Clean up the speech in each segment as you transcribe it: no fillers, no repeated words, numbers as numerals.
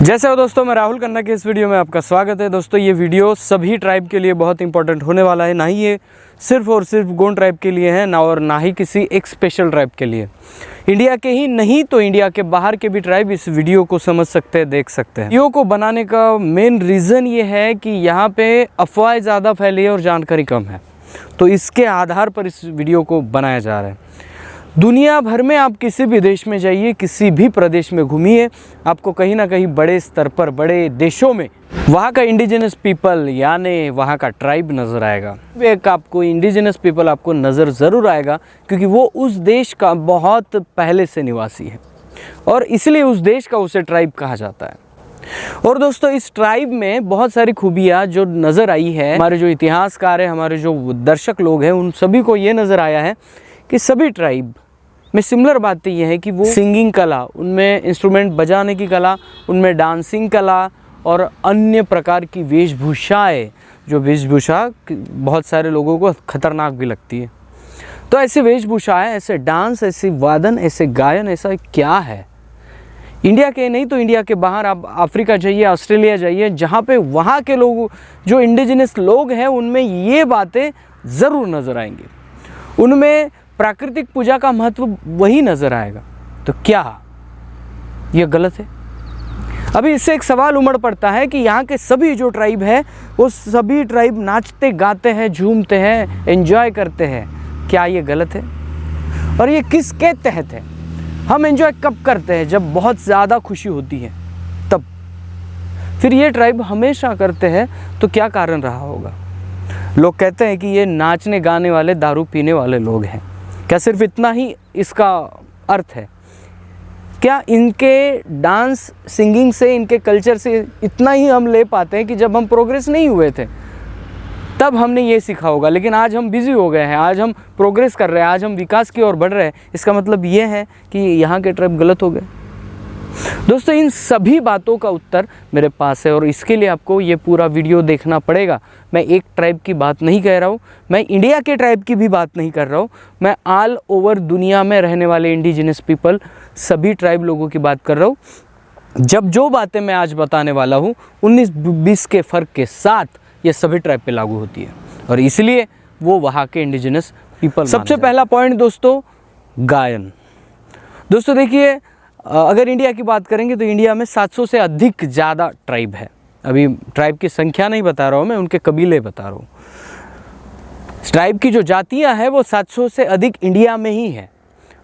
जैसे हो दोस्तों, मैं राहुल खन्ना के इस वीडियो में आपका स्वागत है। दोस्तों ये वीडियो सभी ट्राइब के लिए बहुत इंपॉर्टेंट होने वाला है। ना ही ये सिर्फ और सिर्फ गोंड ट्राइब के लिए है, ना ही किसी एक स्पेशल ट्राइब के लिए। इंडिया के ही नहीं तो इंडिया के बाहर के भी ट्राइब इस वीडियो को समझ सकते हैं, देख सकते हैं। वीडियो को बनाने का मेन रीज़न ये है कि यहाँ पे अफवाहें ज़्यादा फैली है और जानकारी कम है, तो इसके आधार पर इस वीडियो को बनाया जा रहा है। दुनिया भर में आप किसी भी देश में जाइए, किसी भी प्रदेश में घूमिए, आपको कहीं ना कहीं बड़े स्तर पर, बड़े देशों में वहाँ का इंडिजिनस पीपल यानी वहाँ का ट्राइब नज़र आएगा। एक आपको इंडिजिनस पीपल आपको नज़र ज़रूर आएगा, क्योंकि वो उस देश का बहुत पहले से निवासी है और इसलिए उस देश का उसे ट्राइब कहा जाता है। और दोस्तों इस ट्राइब में बहुत सारी खूबियाँ जो नज़र आई है, हमारे जो इतिहासकार हैं, हमारे जो दर्शक लोग हैं, उन सभी को ये नज़र आया है कि सभी ट्राइब में सिमिलर बातें ये है कि वो सिंगिंग कला, उनमें इंस्ट्रूमेंट बजाने की कला, उनमें डांसिंग कला और अन्य प्रकार की वेशभूषाएँ, जो वेशभूषा बहुत सारे लोगों को खतरनाक भी लगती है। तो ऐसी वेशभूषाएँ, ऐसे डांस, ऐसे वादन, ऐसे गायन, ऐसा क्या है? इंडिया के नहीं तो इंडिया के बाहर आप अफ्रीका जाइए, ऑस्ट्रेलिया जाइए, जहाँ पे वहाँ के लोग जो इंडिजिनस लोग हैं उनमें ये बातें ज़रूर नज़र आएंगी। उनमें प्राकृतिक पूजा का महत्व वही नज़र आएगा। तो क्या ये गलत है? अभी इससे एक सवाल उमड़ पड़ता है कि यहाँ के सभी जो ट्राइब है वो सभी ट्राइब नाचते गाते हैं, झूमते हैं, एंजॉय करते हैं। क्या ये गलत है? और ये किसके तहत है? हम एंजॉय कब करते हैं? जब बहुत ज़्यादा खुशी होती है तब। फिर ये ट्राइब हमेशा करते हैं, तो क्या कारण रहा होगा? लोग कहते हैं कि ये नाचने गाने वाले, दारू पीने वाले लोग हैं। क्या सिर्फ इतना ही इसका अर्थ है? क्या इनके डांस, सिंगिंग से, इनके कल्चर से इतना ही हम ले पाते हैं कि जब हम प्रोग्रेस नहीं हुए थे तब हमने ये सीखा होगा, लेकिन आज हम बिज़ी हो गए हैं, आज हम प्रोग्रेस कर रहे हैं, आज हम विकास की ओर बढ़ रहे हैं, इसका मतलब ये है कि यहाँ के ट्राइब गलत हो गए? दोस्तों इन सभी बातों का उत्तर मेरे पास है और इसके लिए आपको ये पूरा वीडियो देखना पड़ेगा। मैं एक ट्राइब की बात नहीं कह रहा हूँ, मैं इंडिया के ट्राइब की भी बात नहीं कर रहा हूँ, मैं ऑल ओवर दुनिया में रहने वाले इंडिजिनस पीपल, सभी ट्राइब लोगों की बात कर रहा हूँ। जब जो बातें मैं आज बताने वाला हूँ 19-20 के फ़र्क के साथ ये सभी ट्राइब पे लागू होती है और इसलिए वो वहाँ के इंडिजिनस पीपल। सबसे पहला पॉइंट दोस्तों, गायन। दोस्तों देखिए, अगर इंडिया की बात करेंगे तो इंडिया में 700 से अधिक ज़्यादा ट्राइब है। अभी ट्राइब की संख्या नहीं बता रहा हूँ मैं, उनके कबीले बता रहा हूँ। ट्राइब की जो जातियाँ हैं वो 700 से अधिक इंडिया में ही है।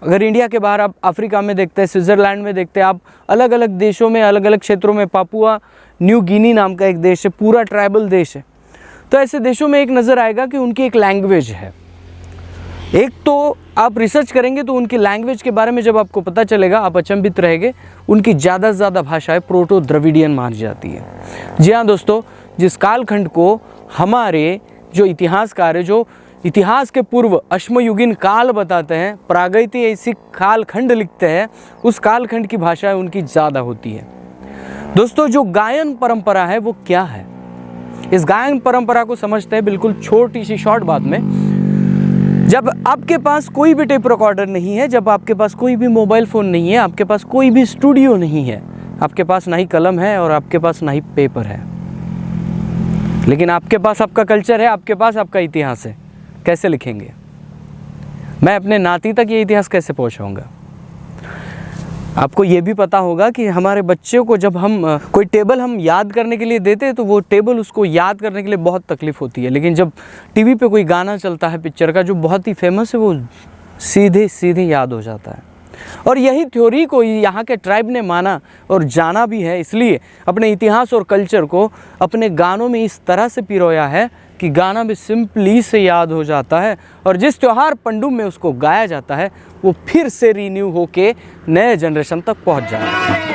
अगर इंडिया के बाहर आप अफ्रीका में देखते हैं, स्विट्ज़रलैंड में देखते हैं, आप अलग अलग देशों में, अलग अलग क्षेत्रों में, पापुआ न्यू गिनी नाम का एक देश है, पूरा ट्राइबल देश है। तो ऐसे देशों में एक नज़र आएगा कि उनकी एक लैंग्वेज है। एक तो आप रिसर्च करेंगे तो उनकी लैंग्वेज के बारे में जब आपको पता चलेगा आप अचंभित रहेंगे। उनकी ज़्यादा से ज़्यादा भाषाएं प्रोटो द्रविडियन मानी जाती है। जी हाँ दोस्तों, जिस कालखंड को हमारे जो इतिहासकार है, जो इतिहास के पूर्व अश्मयुगीन काल बताते हैं, प्रागैतिहासिक कालखंड लिखते हैं, उस कालखंड की भाषाएं उनकी ज़्यादा होती है। दोस्तों जो गायन परंपरा है वो क्या है? इस गायन परंपरा को समझते हैं बिल्कुल छोटी सी शॉर्ट बात में। जब आपके पास कोई भी टेप रिकॉर्डर नहीं है, जब आपके पास कोई भी मोबाइल फ़ोन नहीं है, आपके पास कोई भी स्टूडियो नहीं है, आपके पास ना ही कलम है और आपके पास ना ही पेपर है, लेकिन आपके पास आपका कल्चर है, आपके पास आपका इतिहास है, कैसे लिखेंगे? मैं अपने नाती तक ये इतिहास कैसे पहुंचाऊंगा? आपको ये भी पता होगा कि हमारे बच्चों को जब हम कोई टेबल हम याद करने के लिए देते हैं तो वो टेबल उसको याद करने के लिए बहुत तकलीफ़ होती है, लेकिन जब टीवी पे कोई गाना चलता है पिक्चर का जो बहुत ही फेमस है, वो सीधे सीधे याद हो जाता है। और यही थ्योरी को यहाँ के ट्राइब ने माना और जाना भी है, इसलिए अपने इतिहास और कल्चर को अपने गानों में इस तरह से पिरोया है कि गाना भी सिंपली से याद हो जाता है और जिस त्यौहार पंडुम में उसको गाया जाता है वो फिर से रीन्यू होके नए जनरेशन तक पहुंच जाता है।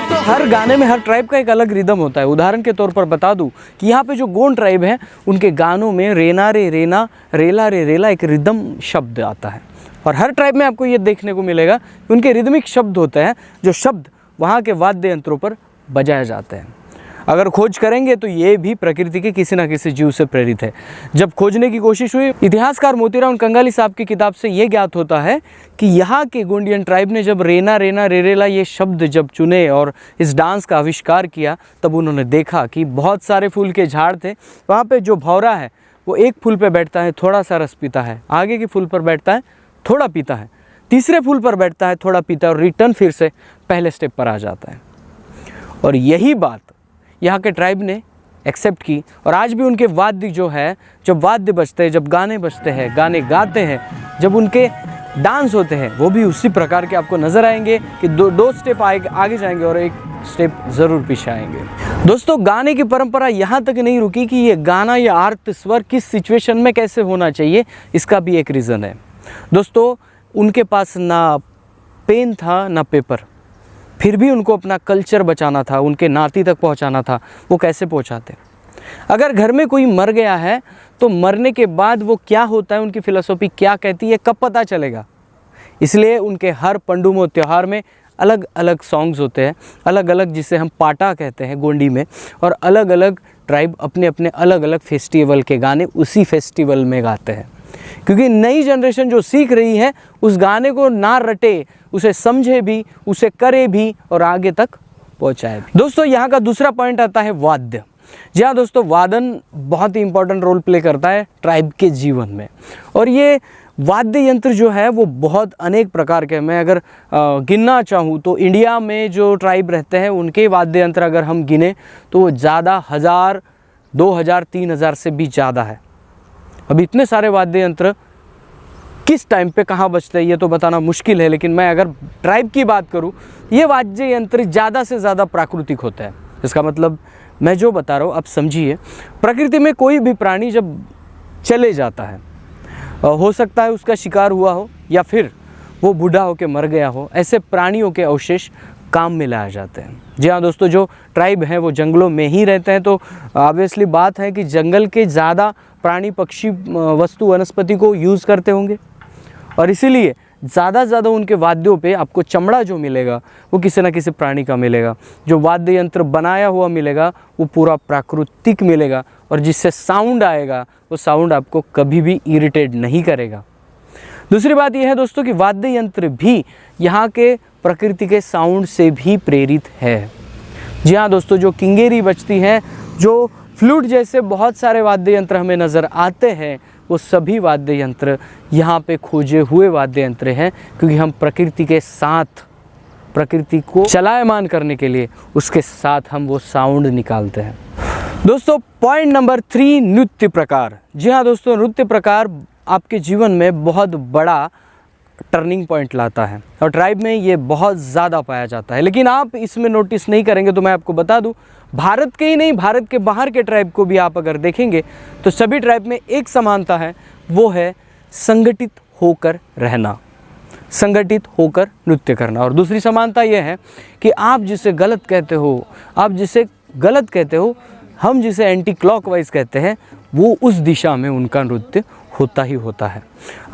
तो हर गाने में हर ट्राइब का एक अलग रिदम होता है। उदाहरण के तौर पर बता दूं कि यहाँ पे जो गोंड ट्राइब है उनके गानों में रेना रे रेना, रेला रे रेला एक रिदम शब्द आता है और हर ट्राइब में आपको ये देखने को मिलेगा कि उनके रिदमिक शब्द होते हैं, जो शब्द वहाँ के वाद्य यंत्रों पर बजाए जाते हैं। अगर खोज करेंगे तो ये भी प्रकृति के किसी न किसी जीव से प्रेरित है। जब खोजने की कोशिश हुई, इतिहासकार मोतीराम कंगाली साहब की किताब से ये ज्ञात होता है कि यहाँ के गोंडियन ट्राइब ने जब रेना रेना रेरेला ये शब्द जब चुने और इस डांस का आविष्कार किया, तब उन्होंने देखा कि बहुत सारे फूल के झाड़ थे। वहाँ पे जो भौरा है वो एक फूल पे बैठता है, थोड़ा सा रस पीता है, आगे के फूल पर बैठता है, थोड़ा पीता है, तीसरे फूल पर बैठता है, थोड़ा पीता है और रिटर्न फिर से पहले स्टेप पर आ जाता है। और यही बात यहाँ के ट्राइब ने एक्सेप्ट की और आज भी उनके वाद्य जो है, जब वाद्य बजते हैं, जब गाने बजते हैं, गाने गाते हैं, जब उनके डांस होते हैं, वो भी उसी प्रकार के आपको नज़र आएंगे कि दो स्टेप आगे जाएंगे और एक स्टेप ज़रूर पीछे आएंगे। दोस्तों, गाने की परंपरा यहाँ तक नहीं रुकी कि ये गाना या आर्त स्वर किस सिचुएशन में कैसे होना चाहिए, इसका भी एक रीज़न है। दोस्तों, उनके पास ना पेन था ना पेपर, फिर भी उनको अपना कल्चर बचाना था, उनके नाती तक पहुंचाना था। वो कैसे पहुंचाते? अगर घर में कोई मर गया है तो मरने के बाद वो क्या होता है, उनकी फिलॉसफी क्या कहती है, कब पता चलेगा? इसलिए उनके हर पंडुमो त्यौहार में अलग अलग सॉन्ग्स होते हैं, अलग अलग, जिसे हम पाटा कहते हैं गोंडी में, और अलग अलग ट्राइब अपने अपने अलग अलग फेस्टिवल के गाने उसी फेस्टिवल में गाते हैं। क्योंकि नई जनरेशन जो सीख रही है उस गाने को ना रटे, उसे समझे भी, उसे करे भी और आगे तक पहुंचाए भी। दोस्तों, यहाँ का दूसरा पॉइंट आता है वाद्य। जी हाँ दोस्तों, वादन बहुत ही इंपॉर्टेंट रोल प्ले करता है ट्राइब के जीवन में। और ये वाद्य यंत्र जो है वो बहुत अनेक प्रकार के, मैं अगर गिनना चाहूँ तो इंडिया में जो ट्राइब रहते हैं उनके वाद्य यंत्र अगर हम गिने तो वो ज़्यादा 1000, 2000, 3000 से भी ज़्यादा है। अब इतने सारे वाद्य यंत्र किस टाइम पे कहाँ बजते हैं ये तो बताना मुश्किल है, लेकिन मैं अगर ट्राइब की बात करूँ, ये वाद्य यंत्र ज़्यादा से ज़्यादा प्राकृतिक होता है। इसका मतलब मैं जो बता रहा हूँ आप समझिए। प्रकृति में कोई भी प्राणी जब चले जाता है, हो सकता है उसका शिकार हुआ हो या फिर वो बूढ़ा होकर मर गया हो, ऐसे प्राणियों के अवशेष काम में लाए जाते हैं। जी हाँ दोस्तों, जो ट्राइब हैं वो जंगलों में ही रहते हैं, तो ऑब्वियसली बात है कि जंगल के ज़्यादा प्राणी, पक्षी, वस्तु, वनस्पति को यूज़ करते होंगे और इसीलिए ज़्यादा से ज़्यादा उनके वाद्यों पे आपको चमड़ा जो मिलेगा वो किसी न किसी प्राणी का मिलेगा। जो वाद्य यंत्र बनाया हुआ मिलेगा वो पूरा प्राकृतिक मिलेगा और जिससे साउंड आएगा वो साउंड आपको कभी भी इरिटेट नहीं करेगा। दूसरी बात यह है दोस्तों कि वाद्य यंत्र भी यहाँ के प्रकृति के साउंड से भी प्रेरित है। जी हाँ दोस्तों, जो किंगेरी बजती हैं, जो फ्लूट जैसे बहुत सारे वाद्य यंत्र हमें नज़र आते हैं, वो सभी वाद्य यंत्र यहाँ पे खोजे हुए वाद्य यंत्र हैं, क्योंकि हम प्रकृति के साथ, प्रकृति को चलायमान करने के लिए उसके साथ हम वो साउंड निकालते हैं। दोस्तों, पॉइंट नंबर 3, नृत्य प्रकार। जी हाँ दोस्तों, नृत्य प्रकार आपके जीवन में बहुत बड़ा टर्निंग पॉइंट लाता है और ट्राइब में ये बहुत ज़्यादा पाया जाता है। लेकिन आप इसमें नोटिस नहीं करेंगे तो मैं आपको बता दूं, भारत के ही नहीं, भारत के बाहर के ट्राइब को भी आप अगर देखेंगे तो सभी ट्राइब में एक समानता है, वो है संगठित होकर रहना, संगठित होकर नृत्य करना। और दूसरी समानता यह है कि आप जिसे गलत कहते हो, आप जिसे गलत कहते हो, हम जिसे एंटी क्लॉकवाइज कहते हैं, वो उस दिशा में उनका नृत्य होता ही होता है।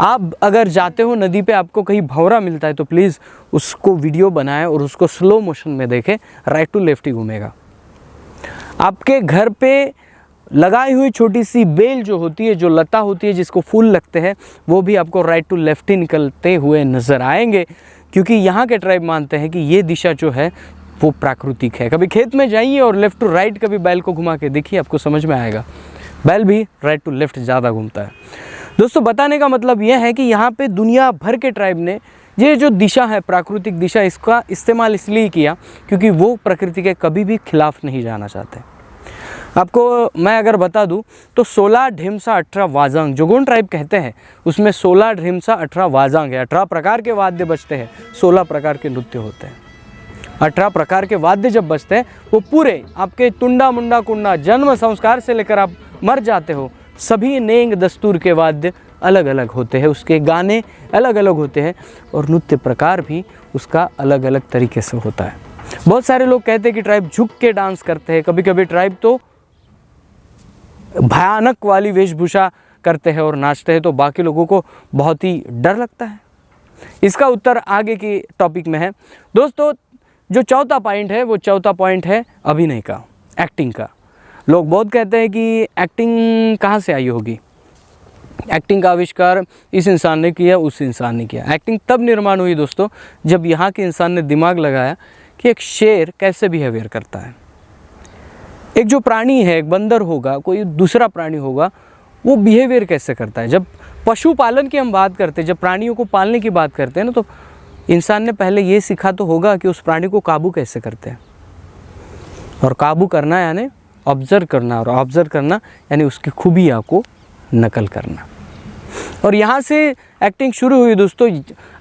आप अगर जाते हो नदी पे, आपको कहीं भंवरा मिलता है तो प्लीज़ उसको वीडियो बनाएं और उसको स्लो मोशन में देखें, राइट टू लेफ्ट ही घूमेगा। आपके घर पे लगाई हुई छोटी सी बेल जो होती है, जो लता होती है जिसको फूल लगते हैं, वो भी आपको राइट टू लेफ्ट ही निकलते हुए नज़र आएंगे, क्योंकि यहाँ के ट्राइब मानते हैं कि ये दिशा जो है वो प्राकृतिक है। कभी खेत में जाइए और लेफ़्ट टू राइट कभी बैल को घुमा के देखिए, आपको समझ में आएगा बैल भी राइट टू लेफ्ट ज़्यादा घूमता है। दोस्तों, बताने का मतलब यह है कि यहाँ पे दुनिया भर के ट्राइब ने ये जो दिशा है, प्राकृतिक दिशा, इसका इस्तेमाल इसलिए किया क्योंकि वो प्रकृति के कभी भी खिलाफ नहीं जाना चाहते। आपको मैं अगर बता दूं तो 16 ढेमसा 18 वाजांग जो गोंड ट्राइब कहते हैं, उसमें 16 ढेमसा 18 वाजांग है। 18 प्रकार के वाद्य बजते हैं, 16 प्रकार के नृत्य होते हैं। 18 प्रकार के वाद्य जब बजते हैं वो पूरे आपके टुंडा मुंडा कुंडा, जन्म संस्कार से लेकर आप मर जाते हो, सभी नेंग दस्तूर के वाद्य अलग अलग होते हैं, उसके गाने अलग अलग होते हैं और नृत्य प्रकार भी उसका अलग अलग तरीके से होता है। बहुत सारे लोग कहते हैं कि ट्राइब झुक के डांस करते हैं, कभी कभी ट्राइब तो भयानक वाली वेशभूषा करते हैं और नाचते हैं, तो बाकी लोगों को बहुत ही डर लगता है। इसका उत्तर आगे की टॉपिक में है। दोस्तों, जो चौथा पॉइंट है वो चौथा पॉइंट है अभिनय का, एक्टिंग का। लोग बहुत कहते हैं कि एक्टिंग कहाँ से आई होगी, एक्टिंग का आविष्कार इस इंसान ने किया, उस इंसान ने किया। एक्टिंग तब निर्माण हुई दोस्तों जब यहाँ के इंसान ने दिमाग लगाया कि एक शेर कैसे बिहेवियर करता है, एक जो प्राणी है, एक बंदर होगा, कोई दूसरा प्राणी होगा, वो बिहेवियर कैसे करता है। जब पशुपालन की हम बात करते हैं, जब प्राणियों को पालने की बात करते हैं ना, तो इंसान ने पहले ये सीखा तो होगा कि उस प्राणी को काबू कैसे करते हैं। और काबू करना यानी ऑब्जर्व करना, और ऑब्जर्व करना यानी उसकी खूबियाँ को नकल करना। और यहाँ से एक्टिंग शुरू हुई दोस्तों।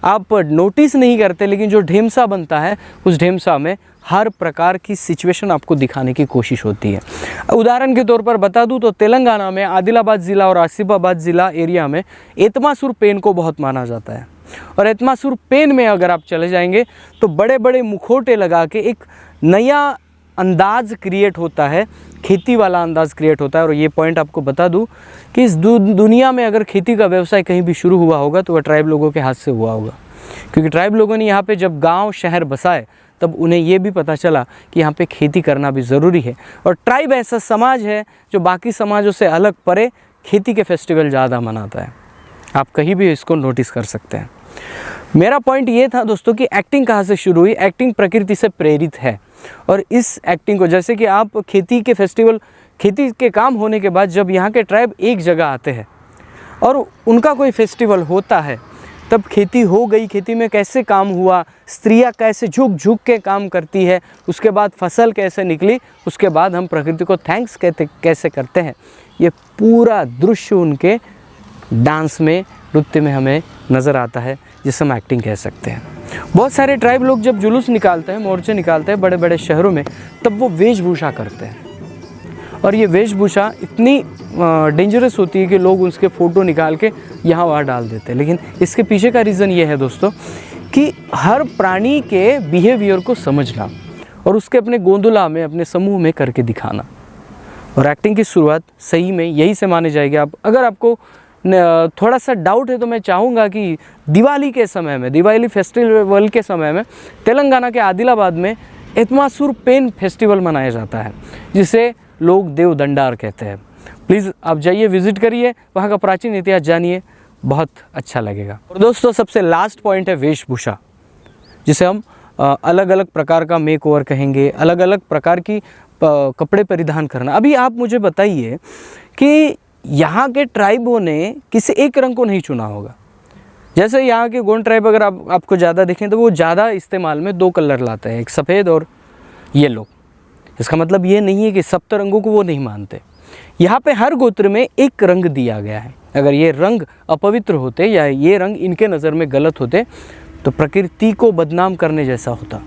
आप नोटिस नहीं करते, लेकिन जो ढेमसा बनता है उस ढेमसा में हर प्रकार की सिचुएशन आपको दिखाने की कोशिश होती है। उदाहरण के तौर पर बता दूं तो तेलंगाना में आदिलाबाद ज़िला और आसिफाबाद ज़िला एरिया में एतमासुर पेन को बहुत माना जाता है। और एतमासुर पेन में अगर आप चले जाएंगे तो बड़े बड़े मुखौटे लगा के एक नया अंदाज़ क्रिएट होता है, खेती वाला अंदाज़ क्रिएट होता है। और ये पॉइंट आपको बता दूं कि इस दुनिया में अगर खेती का व्यवसाय कहीं भी शुरू हुआ होगा तो वह ट्राइब लोगों के हाथ से हुआ होगा, क्योंकि ट्राइब लोगों ने यहाँ पे जब गांव शहर बसाए तब उन्हें ये भी पता चला कि यहाँ पे खेती करना भी ज़रूरी है। और ट्राइब ऐसा समाज है जो बाकी समाजों से अलग परे खेती के फेस्टिवल ज़्यादा मनाता है। आप कहीं भी इसको नोटिस कर सकते हैं। मेरा पॉइंट ये था दोस्तों कि एक्टिंग कहाँ से शुरू हुई। एक्टिंग प्रकृति से प्रेरित है, और इस एक्टिंग को, जैसे कि आप खेती के फेस्टिवल, खेती के काम होने के बाद जब यहाँ के ट्राइब एक जगह आते हैं और उनका कोई फेस्टिवल होता है, तब खेती हो गई, खेती में कैसे काम हुआ, स्त्रियाँ कैसे झुक झुक के काम करती है, उसके बाद फसल कैसे निकली, उसके बाद हम प्रकृति को थैंक्स कैसे करते हैं, ये पूरा दृश्य उनके डांस में, नृत्य में हमें नज़र आता है, जिसे हम एक्टिंग कह सकते हैं। बहुत सारे ट्राइब लोग जब जुलूस निकालते हैं, मोर्चे निकालते हैं बड़े बड़े शहरों में, तब वो वेशभूषा करते हैं। और ये वेशभूषा इतनी डेंजरस होती है कि लोग उसके फ़ोटो निकाल के यहाँ वहाँ डाल देते हैं। लेकिन इसके पीछे का रीज़न ये है दोस्तों कि हर प्राणी के बिहेवियर को समझना और उसके अपने गोंदुला में, अपने समूह में करके दिखाना। और एक्टिंग की शुरुआत सही में यही से माने जाएगी। आप अगर आपको थोड़ा सा डाउट है तो मैं चाहूँगा कि दिवाली के समय में, दिवाली फेस्टिवल के समय में तेलंगाना के आदिलाबाद में एतमासुर पेन फेस्टिवल मनाया जाता है, जिसे लोग देव दंडार कहते हैं। प्लीज़ आप जाइए, विज़िट करिए, वहाँ का प्राचीन इतिहास जानिए, बहुत अच्छा लगेगा। और दोस्तों सबसे लास्ट पॉइंट है वेशभूषा, जिसे हम अलग अलग प्रकार का मेक ओवर कहेंगे, अलग अलग प्रकार की कपड़े परिधान करना। अभी आप मुझे बताइए कि यहाँ के ट्राइबों ने किसी एक रंग को नहीं चुना होगा। जैसे यहाँ के गोंड ट्राइब अगर आपको ज़्यादा देखें तो वो ज़्यादा इस्तेमाल में दो कलर लाते हैं, एक सफ़ेद और येलो। इसका मतलब ये नहीं है कि सप्त रंगों को वो नहीं मानते। यहाँ पे हर गोत्र में एक रंग दिया गया है। अगर ये रंग अपवित्र होते या ये रंग इनके नज़र में गलत होते तो प्रकृति को बदनाम करने जैसा होता,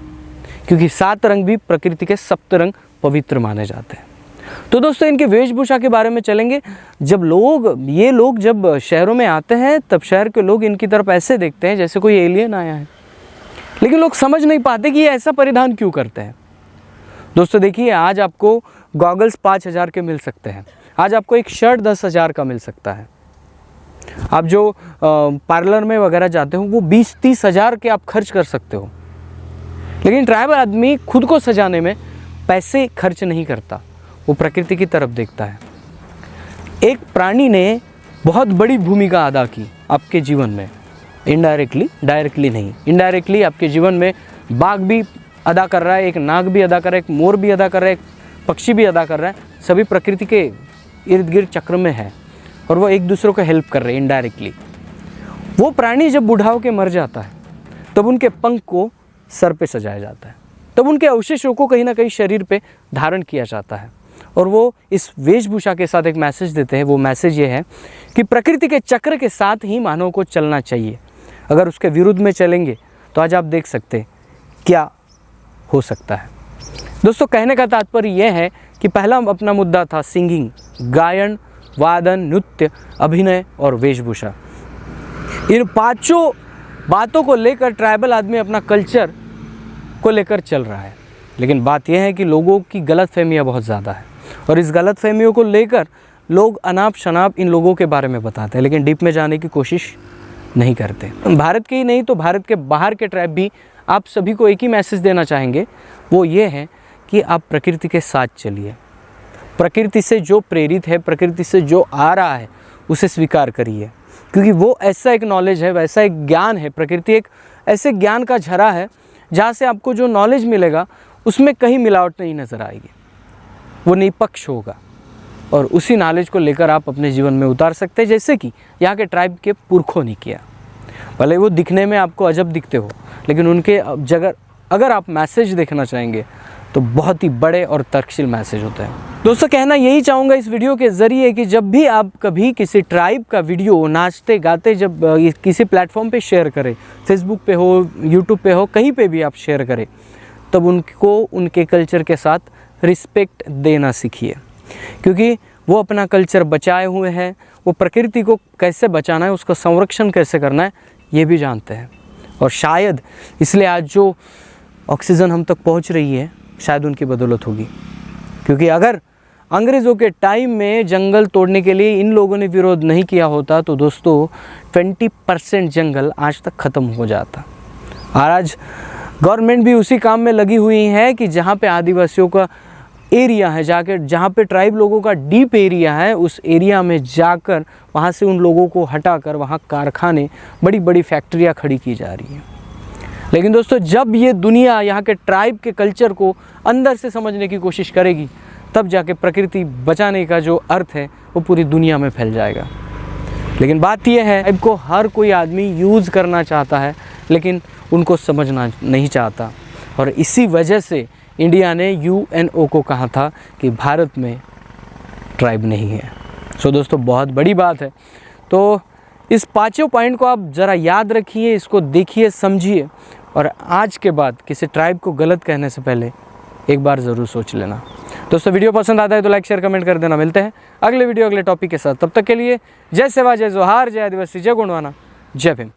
क्योंकि 7 रंग भी प्रकृति के सप्त रंग पवित्र माने जाते हैं। तो दोस्तों इनके वेशभूषा के बारे में चलेंगे। जब ये लोग जब शहरों में आते हैं तब शहर के लोग इनकी तरफ ऐसे देखते हैं जैसे कोई एलियन आया है, लेकिन लोग समझ नहीं पाते कि ये ऐसा परिधान क्यों करते हैं। दोस्तों देखिए, आज आपको गॉगल्स 5,000 के मिल सकते हैं, आज आपको एक शर्ट 10,000 का मिल सकता है। आप जो पार्लर में वगैरह जाते हो वो 20-30 हज़ार के आप खर्च कर सकते हो, लेकिन ट्राइबल आदमी खुद को सजाने में पैसे खर्च नहीं करता, वो प्रकृति की तरफ देखता है। एक प्राणी ने बहुत बड़ी भूमिका अदा की आपके जीवन में, इनडायरेक्टली, डायरेक्टली नहीं, इनडायरेक्टली आपके जीवन में बाघ भी अदा कर रहा है, एक नाग भी अदा कर रहा है, एक मोर भी अदा कर रहा है, एक पक्षी भी अदा कर रहा है। सभी प्रकृति के इर्द गिर्द चक्र में है और वो एक दूसरे को हेल्प कर रहे हैं इनडायरेक्टली। वो प्राणी जब बुढ़ा होकर मर जाता है तब उनके पंख को सर पे सजाया जाता है, तब उनके अवशेषों को कहीं ना कहीं शरीर पे धारण किया जाता है, और वो इस वेशभूषा के साथ एक मैसेज देते हैं। वो मैसेज ये है कि प्रकृति के चक्र के साथ ही मानव को चलना चाहिए। अगर उसके विरुद्ध में चलेंगे तो आज आप देख सकते क्या हो सकता है। दोस्तों कहने का तात्पर्य यह है कि पहला अपना मुद्दा था सिंगिंग, गायन, वादन, नृत्य, अभिनय और वेशभूषा। इन 5 बातों को लेकर ट्राइबल आदमी अपना कल्चर को लेकर चल रहा है, लेकिन बात यह है कि लोगों की गलतफहमियां बहुत ज़्यादा है, और इस गलतफहमियों को लेकर लोग अनाप शनाप इन लोगों के बारे में बताते हैं, लेकिन डीप में जाने की कोशिश नहीं करते। भारत के ही नहीं तो भारत के बाहर के ट्राइब भी आप सभी को एक ही मैसेज देना चाहेंगे, वो ये है कि आप प्रकृति के साथ चलिए। प्रकृति से जो प्रेरित है, प्रकृति से जो आ रहा है, उसे स्वीकार करिए, क्योंकि वो ऐसा एक नॉलेज है, वैसा एक ज्ञान है। प्रकृति एक ऐसे ज्ञान का झरा है जहाँ से आपको जो नॉलेज मिलेगा उसमें कहीं मिलावट नहीं नज़र आएगी, वो निष्पक्ष होगा और उसी नॉलेज को लेकर आप अपने जीवन में उतार सकते हैं, जैसे कि यहाँ के ट्राइब के पुरखों ने किया। भले वो दिखने में आपको अजब दिखते हो, लेकिन उनके जगह अगर आप मैसेज देखना चाहेंगे तो बहुत ही बड़े और तर्कशील मैसेज होते हैं। दोस्तों, कहना यही चाहूँगा इस वीडियो के ज़रिए कि जब भी आप कभी किसी ट्राइब का वीडियो नाचते गाते जब किसी प्लेटफॉर्म पे शेयर करें, फेसबुक पे हो, यूट्यूब पे हो, कहीं पे भी आप शेयर करें, तब उनको उनके कल्चर के साथ रिस्पेक्ट देना सीखिए, क्योंकि वो अपना कल्चर बचाए हुए हैं। वो प्रकृति को कैसे बचाना है, उसका संरक्षण कैसे करना है, ये भी जानते हैं। और शायद इसलिए आज जो ऑक्सीजन हम तक पहुंच रही है, शायद उनकी बदौलत होगी, क्योंकि अगर अंग्रेज़ों के टाइम में जंगल तोड़ने के लिए इन लोगों ने विरोध नहीं किया होता तो दोस्तों 20% जंगल आज तक ख़त्म हो जाता। और आज गवर्नमेंट भी उसी काम में लगी हुई है कि जहाँ पे आदिवासियों का एरिया है, जहाँ पे ट्राइब लोगों का डीप एरिया है, उस एरिया में जाकर वहाँ से उन लोगों को हटाकर वहाँ कारखाने, बड़ी बड़ी फैक्ट्रियाँ खड़ी की जा रही हैं। लेकिन दोस्तों, जब ये दुनिया यहाँ के ट्राइब के कल्चर को अंदर से समझने की कोशिश करेगी, तब जाके प्रकृति बचाने का जो अर्थ है वो पूरी दुनिया में फैल जाएगा। लेकिन बात यह है, ट्राइब को हर कोई आदमी यूज़ करना चाहता है, लेकिन उनको समझना नहीं चाहता। और इसी वजह से इंडिया ने UNO को कहा था कि भारत में ट्राइब नहीं है। सो दोस्तों, बहुत बड़ी बात है। तो इस पांचों पॉइंट को आप ज़रा याद रखिए, इसको देखिए, समझिए, और आज के बाद किसी ट्राइब को गलत कहने से पहले एक बार ज़रूर सोच लेना। दोस्तों, वीडियो पसंद आता है तो लाइक शेयर कमेंट कर देना। मिलते हैं अगले वीडियो अगले टॉपिक के साथ। तब तक के लिए जय सेवा, जय जोहार, जय आदिवासी, जय गोंडवाना, जय भीम।